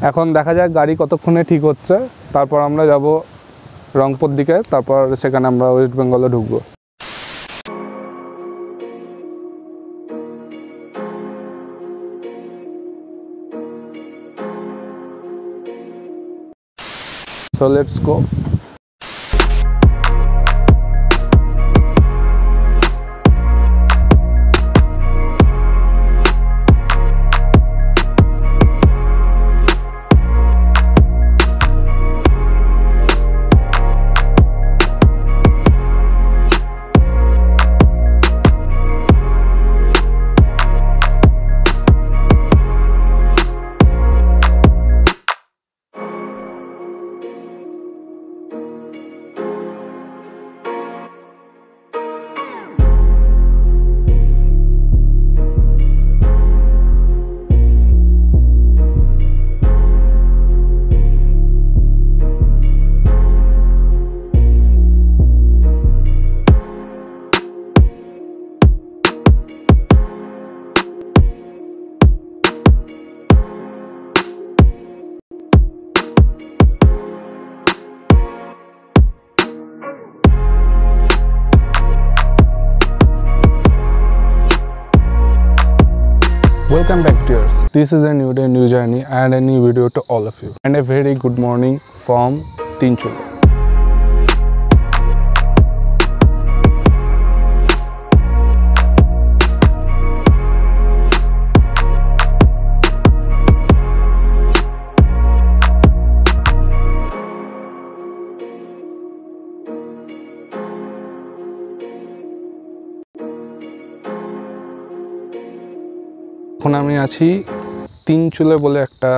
এখন দেখা যাক গাড়ি কতক্ষণে ঠিক হচ্ছে, তারপর আমরা যাব রংপুর দিকে, তারপর সেখানে আমরা ওয়েস্ট বেঙ্গলে ঢুকবো। So let's go. Welcome back dears, this is a new day, new journey and a new video to all of you, and a very good morning from Tinchula. এখন আমি আছি তিনচুলে বলে একটা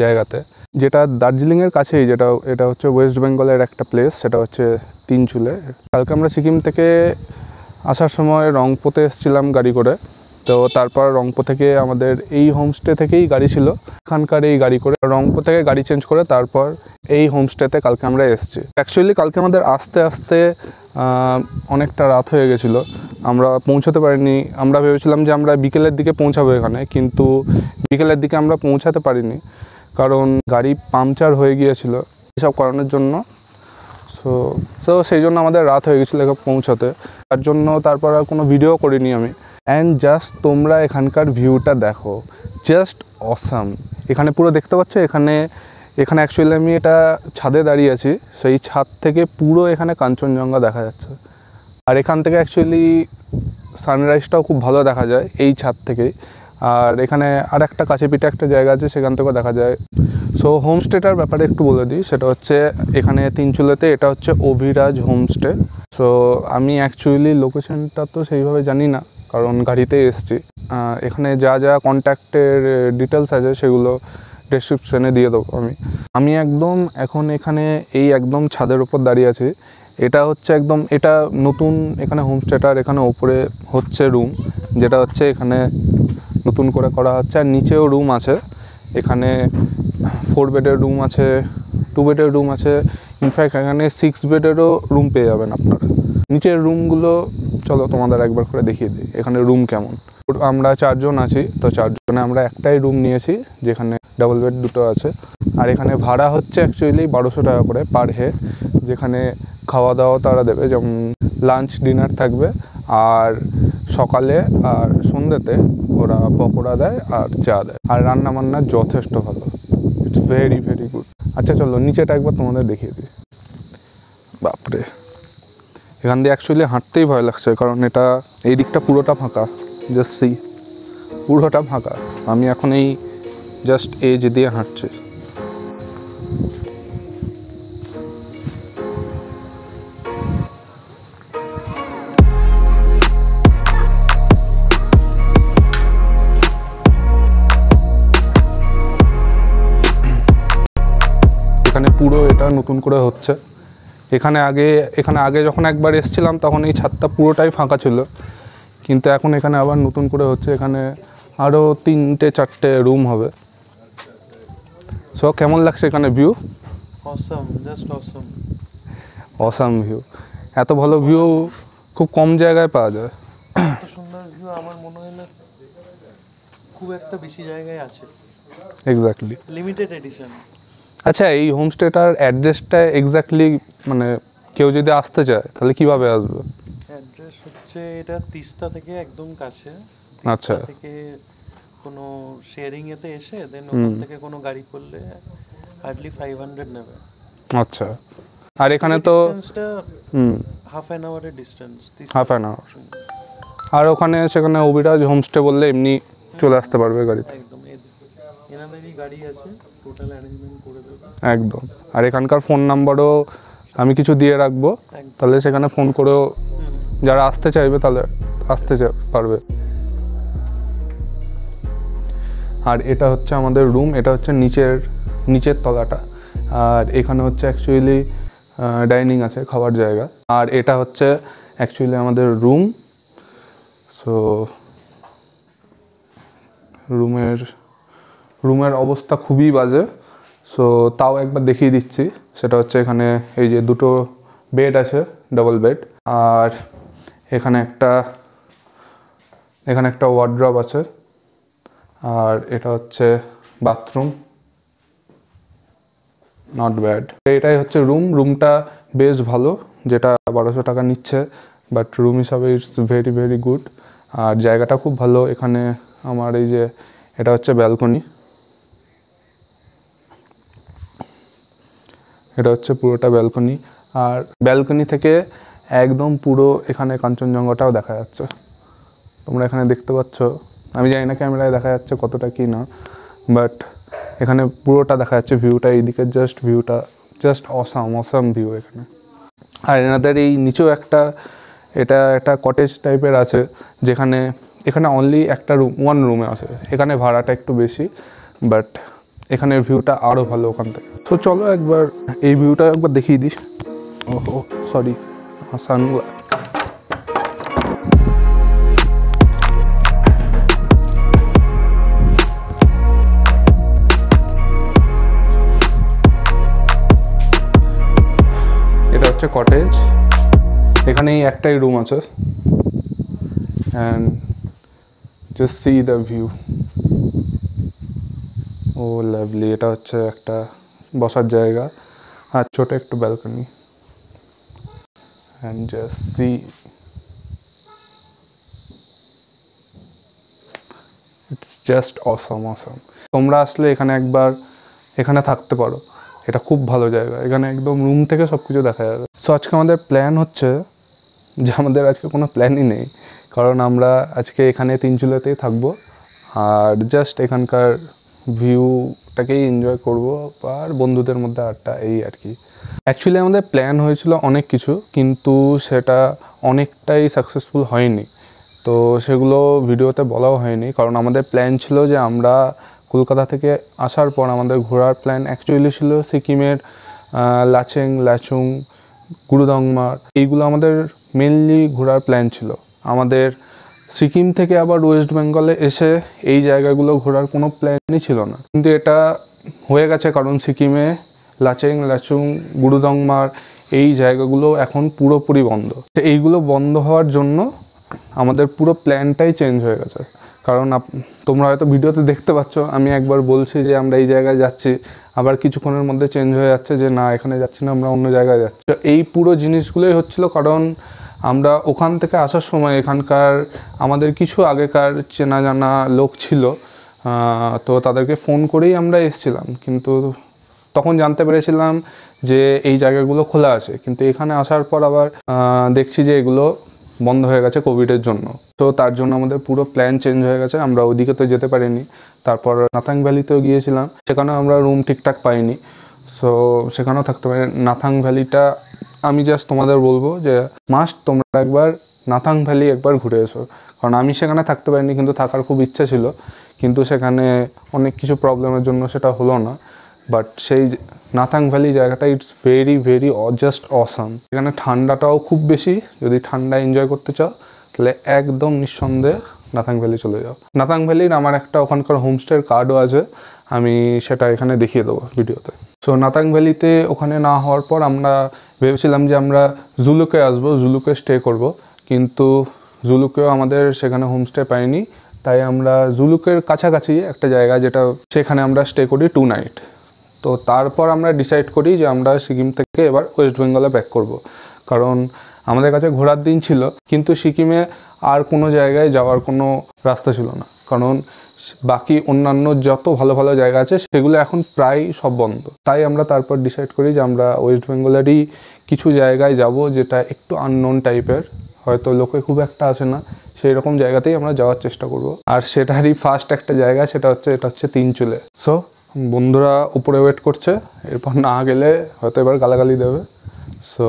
জায়গাতে, যেটা দার্জিলিংয়ের কাছেই, এটা হচ্ছে ওয়েস্ট বেঙ্গলের একটা প্লেস, সেটা হচ্ছে তিনচুলে। কালকে আমরা সিকিম থেকে আসার সময় রংপুতে এসেছিলাম গাড়ি করে, তো তারপর রংপো থেকে আমাদের এই হোমস্টে থেকেই গাড়ি ছিল, এখানকার এই গাড়ি করে রংপো থেকে গাড়ি চেঞ্জ করে তারপর এই হোমস্টেতে কালকে আমরা এসেছি। অ্যাকচুয়ালি কালকে আমাদের আস্তে আস্তে অনেকটা রাত হয়ে গেছিলো, আমরা পৌঁছাতে পারিনি। আমরা ভেবেছিলাম যে আমরা বিকেলের দিকে পৌঁছাবো এখানে, কিন্তু বিকেলের দিকে আমরা পৌঁছাতে পারিনি কারণ গাড়ি পাংচার হয়ে গিয়েছিল এসব কারণের জন্য। সো সেই জন্য আমাদের রাত হয়ে গেছিলো এখানে পৌঁছাতে, তার জন্য তারপর আর কোনো ভিডিও করিনি আমি। অ্যান্ড জাস্ট তোমরা এখানকার ভিউটা দেখো, জাস্ট অসাম। এখানে পুরো দেখতে পাচ্ছ, এখানে অ্যাকচুয়ালি আমি এটা ছাদে দাঁড়িয়ে আছি, সেই ছাদ থেকে পুরো এখানে কাঞ্চনজঙ্ঘা দেখা যাচ্ছে। আর এখান থেকে অ্যাকচুয়ালি সানরাইজটাও খুব ভালো দেখা যায় এই ছাদ থেকেই। আর এখানে আর একটা কাছে পিঠে একটা জায়গা আছে, সেখান থেকেও দেখা যায়। সো হোমস্টেটার ব্যাপারে একটু বলে দিই, সেটা হচ্ছে এখানে তিনচুলেতে এটা হচ্ছে অভিরাজ হোমস্টে। সো আমি অ্যাকচুয়ালি লোকেশনটা তো সেইভাবে জানি না কারণ গাড়িতে এসছি। এখানে যা যা কন্ট্যাক্টের ডিটেলস আছে সেগুলো ডেসক্রিপশানে দিয়ে দেবো আমি একদম এখন এখানে এই একদম ছাদের উপর দাঁড়িয়ে আছি। এটা হচ্ছে একদম এটা নতুন এখানে হোমস্টেটার, এখানে ওপরে হচ্ছে রুম, যেটা হচ্ছে এখানে নতুন করে করা হচ্ছে। আর নিচেও রুম আছে, এখানে 4 বেডের রুম আছে, 2 বেডের রুম আছে, ইনফ্যাক্ট এখানে 6 বেডেরও রুম পেয়ে যাবেন আপনারা। নিচের রুমগুলো চলো তোমাদের একবার করে দেখিয়ে দিই এখানে রুম কেমন। আমরা 4 জন আছি, তো 4 জনে আমরা একটাই রুম নিয়েছি যেখানে ডাবল বেড দুটো আছে। আর এখানে ভাড়া হচ্ছে অ্যাকচুয়ালি 1200 টাকা করে পার হেড, যেখানে খাওয়া দাওয়া তারা দেবে, যেমন লাঞ্চ ডিনার থাকবে, আর সকালে আর সন্ধ্যেতে ওরা পকোড়া দেয় আর চা দেয়, আর রান্না বান্না যথেষ্ট ভালো, ইটস ভেরি ভেরি গুড। আচ্ছা চলো নিচেটা একবার তোমাদের দেখিয়ে দিই। বাপরে, এখান দিয়ে অ্যাকচুয়ালি হাঁটতেই ভয় লাগছে কারণ এটা এই দিকটা পুরোটা ফাঁকা, জাস্ট সি পুরোটা ফাঁকা। আমি এখন এই জাস্ট এজ দিয়ে হাঁটছি। এখানে পুরো এটা নতুন করে হচ্ছে। এখানে আগে যখন একবার এসেছিলাম তখন এই ছাদটা পুরোটাই ফাঁকা ছিল, কিন্তু এখন এখানে আবার নতুন করে হচ্ছে। এখানে আরও 3-4টে রুম হবে। সো কেমন লাগছে এখানে view? Awesome, just awesome. Awesome view, এত ভালো ভিউ খুব কম জায়গায় পাওয়া যায়। এত সুন্দর ভিউ আমার মনে হয় না খুব একটা বেশি জায়গায় আছে। এক্স্যাক্টলি। Limited edition. আচ্ছা, এই হোমস্টেটার অ্যাড্রেসটা এক্স্যাক্টলি মানে কেউ যদি আসতে চায় তাহলে কিভাবে আসবে? অ্যাড্রেস হচ্ছে এটা তিস্তা থেকে একদম কাছে। আচ্ছা। তিস্তা থেকে কোনো শেয়ারিং এতে এসে দেন ওখান থেকে কোনো গাড়ি করলে হার্ডলি 500 নেবে। আচ্ছা, আর এখানে তো ডিসটেন্সটা হাফ অ্যান আওয়ারের ডিসটেন্স। Half an hour. আর ওখানে সেখানে অভিরাজ হোমস্টে বললে এমনি চলে আসতে পারবে গাড়িতে। একদম এনাদেরই গাড়ি আছে, টোটাল অ্যারেঞ্জমেন্ট করে দেবে একদম। আর এখানকার ফোন নাম্বারও আমি কিছু দিয়ে রাখবো, তাহলে সেখানে ফোন করেও যারা আসতে চাইবে তাহলে আসতে পারবে। আর এটা হচ্ছে আমাদের রুম, এটা হচ্ছে নিচের তলাটা। আর এখানে হচ্ছে অ্যাকচুয়ালি ডাইনিং আছে, খাবার জায়গা। আর এটা হচ্ছে অ্যাকচুয়ালি আমাদের রুম। সো রুমের অবস্থা খুবই বাজে। সো তাও একবার দেখিয়ে দিচ্ছি। সেটা হচ্ছে এখানে এই যে দুটো বেড আছে, ডাবল বেড। আর এখানে একটা ওয়ার্ড্রব আছে। আর এটা হচ্ছে বাথরুম, নট ব্যাড। এটাই হচ্ছে রুমটা বেশ ভালো, যেটা 1200 টাকা নিচ্ছে, বাট রুম হিসাবে ইটস ভেরি ভেরি গুড। আর জায়গাটা খুব ভালো। এখানে আমার এই যে এটা হচ্ছে ব্যালকনি, এটা হচ্ছে পুরোটা ব্যালকনি। আর ব্যালকনি থেকে একদম পুরো এখানে কাঞ্চনজঙ্ঘাটাও দেখা যাচ্ছে। তোমরা এখানে দেখতে পাচ্ছ, আমি জানি না ক্যামেরায় দেখা যাচ্ছে কতটা কি না, বাট এখানে পুরোটা দেখা যাচ্ছে ভিউটা। এইদিকে ভিউটা জাস্ট অসাম ভিউ এখানে। আর এনাদের এই নিচেও এটা একটা কটেজ টাইপের আছে, এখানে অনলি একটা ওয়ান রুমে আছে। এখানে ভাড়াটা একটু বেশি, বাট এখানের ভিউটা আরও ভালো ওখান থেকে। তো চলো একবার এই ভিউটা একবার দেখিয়ে দিই। ওহো সরি, সানগ্লাস। এটা হচ্ছে কটেজ, এখানে একটাই রুম আছে। And just see the view, oh lovely. এটা হচ্ছে একটা বসার জায়গা আর ছোট একটু balcony. And just see, it's just awesome. তোমরা আসলে এখানে থাকতে পারো, এটা খুব ভালো জায়গা। এখানে একদম রুম থেকে সব কিছু দেখা যাবে। সো আজকে আমাদের প্ল্যান হচ্ছে যে আমাদের আজকে কোনো প্ল্যানই নেই, কারণ আমরা আজকে এখানে তিনচুলাতেই থাকবো আর জাস্ট এখানকার ভিউটাকেই এনজয় করবো আর বন্ধুদের মধ্যে আড্ডা, এই আর কি। অ্যাকচুয়ালি আমাদের প্ল্যান হয়েছিল অনেক কিছু, কিন্তু সেটা অনেকটাই সাকসেসফুল হয়নি। তো সেগুলো ভিডিওতে বলাও হয়নি, কারণ আমাদের প্ল্যান ছিল যে আমরা কলকাতা থেকে আসার পর আমাদের ঘোরার প্ল্যান অ্যাকচুয়ালি ছিল সিকিমের লাচেং, লাচুং, গুরুদংমার, এইগুলো আমাদের মেনলি ঘোরার প্ল্যান ছিল। আমাদের সিকিম থেকে আবার ওয়েস্ট বেঙ্গলে এসে এই জায়গাগুলো ঘোরার কোনো প্ল্যানই ছিল না, কিন্তু এটা হয়ে গেছে, কারণ সিকিমে লাচেং, লাচুং, গুরুদংমার এই জায়গাগুলো এখন পুরোপুরি বন্ধ। এইগুলো বন্ধ হওয়ার জন্য আমাদের পুরো প্ল্যানটাই চেঞ্জ হয়ে গেছে। কারণ তোমরা হয়তো ভিডিওতে দেখতে পাচ্ছ, আমি একবার বলছি যে আমরা এই জায়গায় যাচ্ছি, আবার কিছুক্ষণের মধ্যে চেঞ্জ হয়ে যাচ্ছে যে না এখানে যাচ্ছি না, আমরা অন্য জায়গায় যাচ্ছি। তো এই পুরো জিনিসগুলোই হচ্ছিল, কারণ আমরা ওখান থেকে আসার সময় এখানকার আমাদের কিছু আগেকার চেনা জানা লোক ছিল, তো তাদেরকে ফোন করেই আমরা এসেছিলাম। কিন্তু তখন জানতে পেরেছিলাম যে এই জায়গাগুলো খোলা আছে, কিন্তু এখানে আসার পর আবার দেখছি যে এগুলো বন্ধ হয়ে গেছে কোভিডের জন্য। তো তার জন্য আমাদের পুরো প্ল্যান চেঞ্জ হয়ে গেছে, আমরা ওইদিকে তো যেতে পারিনি। তারপর নাথাং ভ্যালিতেও গিয়েছিলাম, সেখানেও আমরা রুম ঠিকঠাক পাইনি, সো সেখানেও থাকতে পারি। নাথাং ভ্যালিটা আমি জাস্ট তোমাদের বলবো যে মাস্ট তোমরা একবার নাথাং ভ্যালি একবার ঘুরে এসো, কারণ আমি সেখানে থাকতে পারিনি, কিন্তু থাকার খুব ইচ্ছা ছিল, কিন্তু সেখানে অনেক কিছু প্রবলেমের জন্য সেটা হলো না। বাট সেই নাথাং ভ্যালি জায়গাটা it's very very just awesome. এখানে ঠান্ডাটাও খুব বেশি, যদি ঠান্ডা এনজয় করতে চাও তাহলে একদম নিঃসন্দেহে নাথাং ভ্যালি চলে যাও। নাথাং ভ্যালির আমার একটা ওখানকার হোমস্টের কার্ডও আছে, আমি সেটা এখানে দেখিয়ে দেবো ভিডিওতে। সো নাথাং ভ্যালিতে ওখানে না হওয়ার পর আমরা ভেবেছিলাম যে আমরা জুলুকে আসবো, জুলুকে স্টে করব, কিন্তু জুলুকেও আমাদের সেখানে হোমস্টে পাইনি। তাই আমরা জুলুকের কাছাকাছি একটা জায়গা যেটা সেখানে আমরা স্টে করি 2 নাইট। তো তারপর আমরা ডিসাইড করি যে আমরা সিকিম থেকে এবার ওয়েস্ট বেঙ্গলে ব্যাক করব, কারণ আমাদের কাছে ঘোরার দিন ছিল কিন্তু সিকিমে আর কোনো জায়গায় যাওয়ার কোনো রাস্তা ছিল না, কারণ বাকি অন্যান্য যত ভালো ভালো জায়গা আছে সেগুলো এখন প্রায় সব বন্ধ। তাই আমরা তারপর ডিসাইড করি যে আমরা ওয়েস্ট বেঙ্গলেরই কিছু জায়গায় যাব যেটা একটু আননোন টাইপের, হয়তো লোকে খুব একটা আসে না, সেই রকম জায়গাতেই আমরা যাওয়ার চেষ্টা করব। আর সেটারই ফার্স্ট একটা জায়গা এটা হচ্ছে তিনচুলে। সো বন্ধুরা উপরে ওয়েট করছে, এরপর না গেলে হয়তো এবার গালাগালি দেবে। সো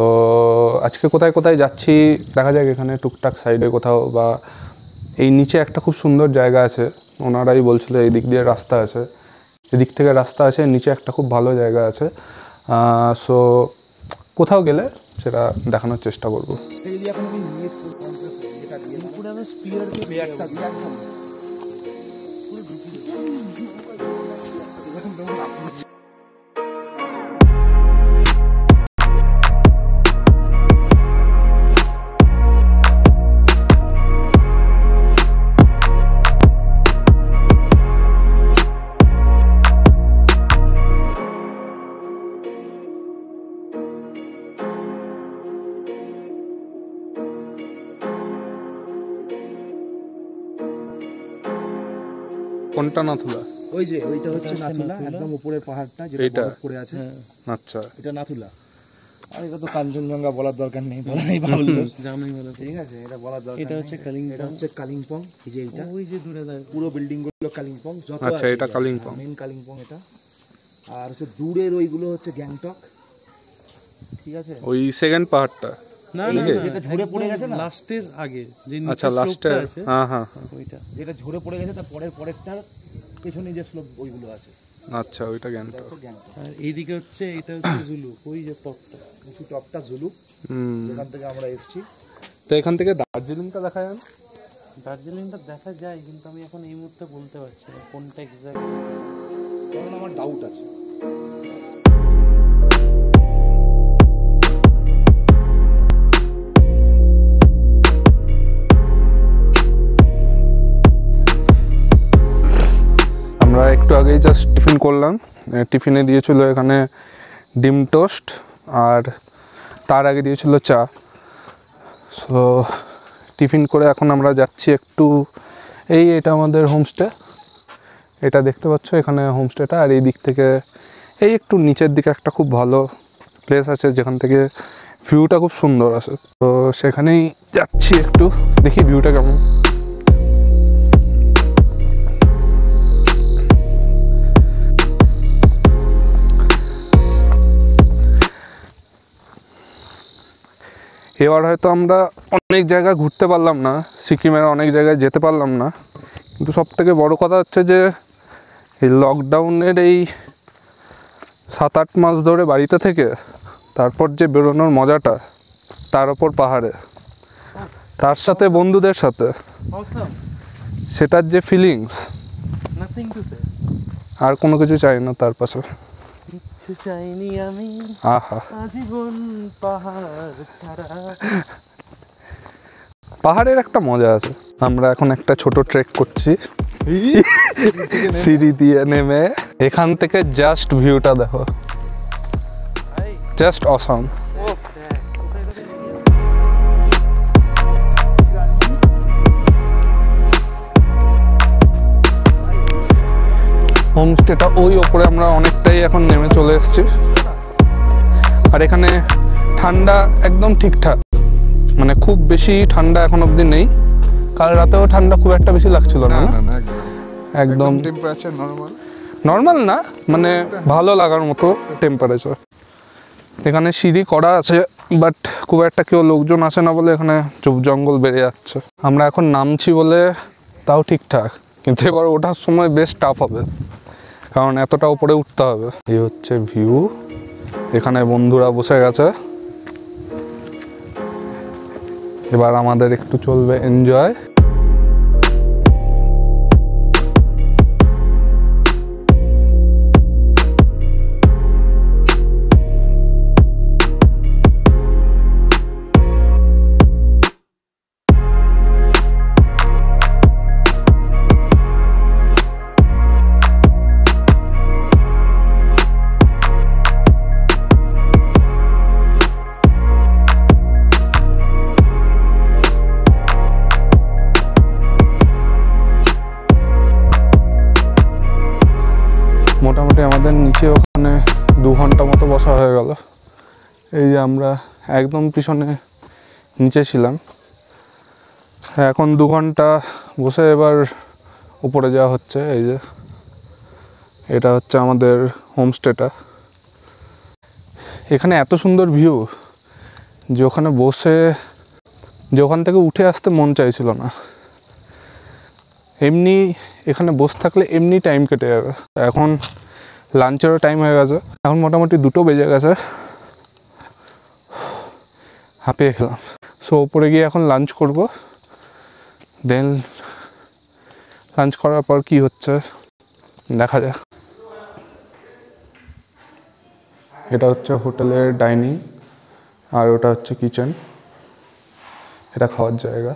আজকে কোথায় কোথায় যাচ্ছি দেখা যাক, এখানে টুকটাক সাইডে কোথাও, বা এই নিচে একটা খুব সুন্দর জায়গা আছে, ওনারাই বলছিল এই দিক দিয়ে রাস্তা আছে, এদিক থেকে রাস্তা আছে, নিচে একটা খুব ভালো জায়গা আছে। সো কোথাও গেলে সেটা দেখানোর চেষ্টা করব। কোনটা নাথুলা? ওই যে ওইটা হচ্ছে নাথুলা, একদম উপরের পাহাড়টা যেটা বরফ পড়ে আছে। আচ্ছা, এটা নাথুলা। আর এটা তো কাঞ্চনজঙ্ঘা বলার দরকার নেই, বলা নেই ভালো, জানাই বলে, ঠিক আছে, এটা বলার দরকার। এটা হচ্ছে কালিম্পং, এটা হচ্ছে কালিম্পং। এই যে এটা ওই যে দূরে পুরো বিল্ডিং গুলো কালিম্পং, যত আছে। আচ্ছা, এটা কালিম্পং, মেইন কালিম্পং এটা। আর হচ্ছে দূরের ওইগুলো হচ্ছে গ্যাংটক, ঠিক আছে। ওই সেকেন্ড পাহাড়টা না না, যেটা ঝরে পড়ে গেছে না লাস্টের আগে, যে নিচে আচ্ছা লাস্টের, হ্যাঁ হ্যাঁ ওইটা যেটা ঝরে পড়ে গেছে তার পরেরটার পেছনে যে স্লোপ ওইগুলো আছে। আচ্ছা, ওইটা গ্যাংটক। আর এইদিকে হচ্ছে এটা হচ্ছে জুলুক, ওই যে টপটা, উঁচু টপটা জুলুক, যেখান থেকে আমরা এসেছি। তো এখান থেকে দার্জিলিংটা দেখা যায়? দার্জিলিংটা দেখা যায়, কিন্তু আমি এখন এই মুহূর্তে বলতে পারছি না কোনটা এক্সাক্ট, কারণ আমার ডাউট আছে। আমরা একটু আগেই জাস্ট টিফিন করলাম, টিফিনে দিয়েছিল এখানে ডিম টোস্ট, আর তার আগে দিয়েছিল চা। সো টিফিন করে এখন আমরা যাচ্ছি একটু, এটা আমাদের হোমস্টে, এটা দেখতে পাচ্ছ এখানে হোমস্টেটা। আর এই দিক থেকে এই একটু নিচের দিকে একটা খুব ভালো প্লেস আছে যেখান থেকে ভিউটা খুব সুন্দর আছে, তো সেখানেই যাচ্ছি, একটু দেখি ভিউটা কেমন। এবার হয়তো আমরা অনেক জায়গা ঘুরতে পারলাম না, সিকিমের অনেক জায়গায় যেতে পারলাম না, কিন্তু সবথেকে বড় কথা হচ্ছে যে এই লকডাউনের এই 7-8 মাস ধরে বাড়িতে থেকে তারপর যে বেরোনোর মজাটা, তার ওপর পাহাড়ে, তার সাথে বন্ধুদের সাথে, সেটার যে ফিলিংস, আর কোনো কিছু চাই না তার পাশে। চাইনি আমি আজীবন পাহাড়ের একটা মজা আছে। আমরা এখন একটা ছোট ট্রেক করছি সিঁড়ি দিয়ে নেমে, এখান থেকে জাস্ট ভিউটা দেখো, জাস্ট অসাম। হোমস্টেটা ওই ওপরে, আমরা অনেকটাই এখন নেমে চলে এসেছি। আর এখানে ঠান্ডা একদম ঠিকঠাক, মানে খুব বেশি ঠান্ডা এখন অবধি নেই। কাল রাতেও ঠান্ডা খুব একটা বেশি লাগছিল না, একদম টেম্পারেচার নর্মাল না, মানে ভালো লাগার মতো টেম্পারেচার। এখানে সিঁড়ি করা আছে, বাট খুব একটা কেউ লোকজন আসে না বলে এখানে চুপ জঙ্গল বেড়ে যাচ্ছে। আমরা এখন নামছি বলে তাও ঠিকঠাক, কিন্তু এবার ওঠার সময় বেশ টাফ হবে, কারণ এতটা উপরে উঠতে হবে। এই হচ্ছে ভিউ, এখানে বন্ধুরা বসে গেছে, এবার আমাদের একটু চলবে এনজয়। হয়ে গেল। এই যে আমরা একদম পিছনে নিচে ছিলাম, এখন 2 ঘন্টা বসে এবার উপরে যাওয়া হচ্ছে। এই যে এটা হচ্ছে আমাদের হোমস্টেটা। এখানে এত সুন্দর ভিউ যে ওখানে বসে, যে ওখান থেকে উঠে আসতে মন চাইছিল না। এমনি এখানে বসে থাকলে এমনি টাইম কেটে যাবে। এখন লাঞ্চেরও টাইম হয়ে গেছে, এখন মোটামুটি 2টো বেজে গেছে, হাঁপিয়ে খেলাম। সো ওপরে গিয়ে এখন লাঞ্চ করব, দেন লাঞ্চ করার পর কি হচ্ছে দেখা যাক। এটা হচ্ছে হোটেলের ডাইনিং আর ওটা হচ্ছে কিচেন, এটা খাওয়ার জায়গা।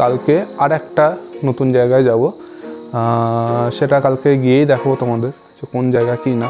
কালকে আর একটা নতুন জায়গায় যাব, সেটা কালকে গিয়েই দেখাবো তোমাদের যে কোন জায়গা কি না।